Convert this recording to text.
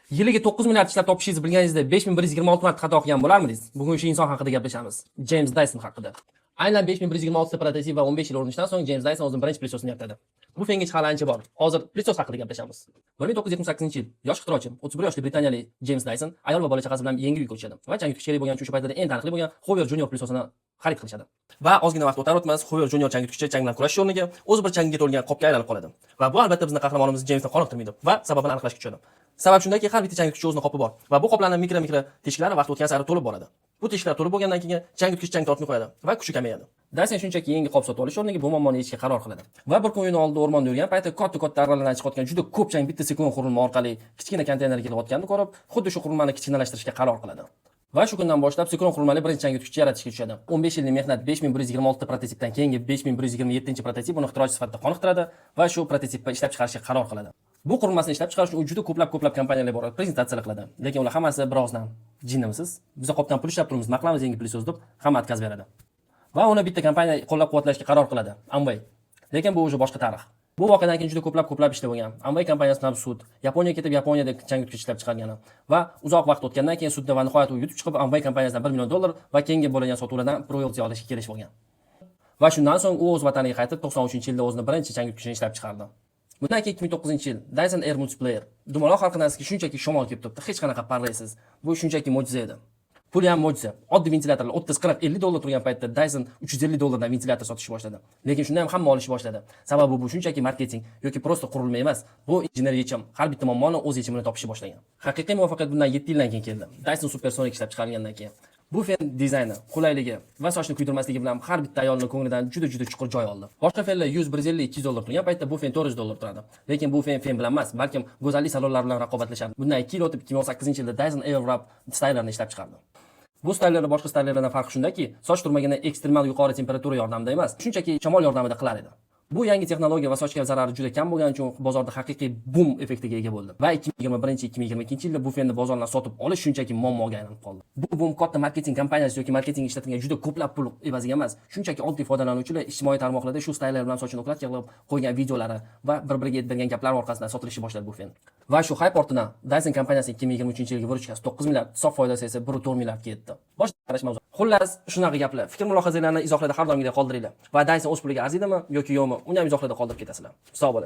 Yiliga 9 milliard ishlab topishingizni bilganingizda 5126 marta xato qilgan bo'larmidingiz? Bugun o'sha inson haqida gaplashamiz. James Dyson haqida. Aynan 5126 ta prototip va 15 yil urinishdan so'ng James Dyson o'zining birinchi plisosini yaratadi. Bu fengiz hali ancha bor. Hozir plisos haqida gaplashamiz. 1978-yil yosh ixtirochi, 31 yoshli britaniyalik James Dyson ayol va bola chaqasi bilan yangi uy ko'chadi va changyut kuchli bo'lgan o'sha paytda eng taniqli bo'lgan Hoover Junior plisosini xarid qilishadi. Va ozgina vaqt o'tar o'tmas Hoover Junior changyut kuchli chang bilan kurashish o'rniga o'zi bir changga to'lgan qopga aylanib qoladi. Va bu albatta bizning qahramonimiz Jamesni qoniqtirmaydi va sababini aniqlashga tushadi. Sabab shundaki, har bitta changyutgichga o'zining qopi bor va bu qoplarning mikro teshiklari vaqt o'tgan sari to'lib boradi. Bu teshiklar to'lib bo'lgandan keyin changyutgich chang tortmay qo'yadi va kuchi kamayadi. Dyson shunchaki yangi qop sotib olish o'rniga bu muammoni yechishga qaror qiladi. Va bir kun o'yin oldida o'rmonda yurgan paytda katta arralardan chiqayotgan juda ko'p chang bitta sekund qurilma orqali kichkina konteynerga kelayotganini ko'rib, xuddi shu qurilmani kichkinalashtirishga qaror qiladi. Va shu kundan boshlab sikron qurilmali birinchi changyutgichni yaratishga tushadi. 15 yillik mehnat 5126 ta prototipdan keyingi 5127-prototip uni ixtirochi sifatida qoniqtiradi va shu prototipni ishlab chiqarishga qaror qiladi. Bu qurilmasini ishlab chiqarish uchun juda ko'plab kompaniyalar bor, prezentatsiyalar qiladi. Lekin ular hammasi birozdan jinnimisiz, biz qopdan pul ishlab turibmiz, nima qilamiz yangi plisos deb hamma atkaz beradi. Va uni bitta kompaniya qo'llab-quvvatlashga qaror qiladi, Amway. Lekin bu o'zi boshqa tarix. Bu voqeadan keyin juda ko'plab ishlar bo'lgan. Amway kompaniyasi ham sud, Yaponiyaga ketib Yaponiyada changyutgich ishlab chiqargan va uzoq vaqt o'tgandan keyin sudda va nihoyat u yutib chiqib Amway kompaniyasidan $1 million va keyingi bo'lgan sotuvlardan royalty olishga kelishib olgan. Va shundan so'ng u o'z vataniga qaytib 93-yilda o'zining birinchi changyutgichini ishlab chiqardi. Bundan keyin 2009-yil Dyson Air Multiplayer dumaloq xalqinasiga shunchaki shamol kelib turibdi, hech qanaqa parlaysiz. Bu shunchaki mo'jiza edi. Pul ham mo'jiza. Oddiy ventilyatorlar 30, 40, $50 turgan paytda Dyson $350 dan ventilyator sotishni boshladi. Lekin shunda ham hamma olishni boshladi. Sababi bu shunchaki marketing yoki prosta qurilma emas. Bu injener yechim. Har bitta muammoni o'z yechimini topishni boshlagan. Haqiqiy muvaffaqiyat bundan 7 yildan keyin keldi. Dyson Supersonic ishlab chiqarilgandan keyin. Bu fen dizayni, qulayligi va sochni kuydirmasligi bilan har bitta ayolning ko'nglidan juda chuqur joy oldi. Boshqa fenlar 100, 150, $200 turgan paytda bu fen $400 turadi. Lekin bu fen bilan emas, balkim go'zallik salonlari bilan raqobatlashadi. Bundan 2 yil o'tib 2018-yilda Dyson Airwrap stylerini ishlab chiqardi. Bu stylerlar boshqa stylerlardan farqi shundaki, soch turmagini ekstremal yuqori temperatura yordamida emas, shunchaki shamol yordamida qilar edi. Bu yangi texnologiya va sochga zarari juda kam bo'lgani uchun bozorda haqiqiy boom effektiga ega bo'ldi. Va 2021-2022-yilda bu fenni bozordan sotib olish shunchaki muammoga aylanib qoldi. Bu boom katta marketing kompaniyasi yoki marketing ishlatilgan juda ko'plab pul evaziga emas, shunchaki oddiy foydalanuvchilar ijtimoiy tarmoqlarda shu styler bilan sochini o'qlatib qilib qo'ygan videolari va bir-biriga aytgan gaplar orqasidan sotilishni boshladi bu fen. Va shu hype ortidan Dyson kompaniyasi 2023-yilgi vыручкасы 9 milliard, sof foydasi esa 1,4 milliardga yetdi. Boshqa qarash mavzu. Xullas, shunaqa gaplar. Fikr mulohazalaringizni izohlarda har doimgidek qoldiringlar. Va Dyson o'z puliga arziydimi yoki yo'qmi? Uni ham izohlarda qoldirib ketasizlar. Sog' bo'ling.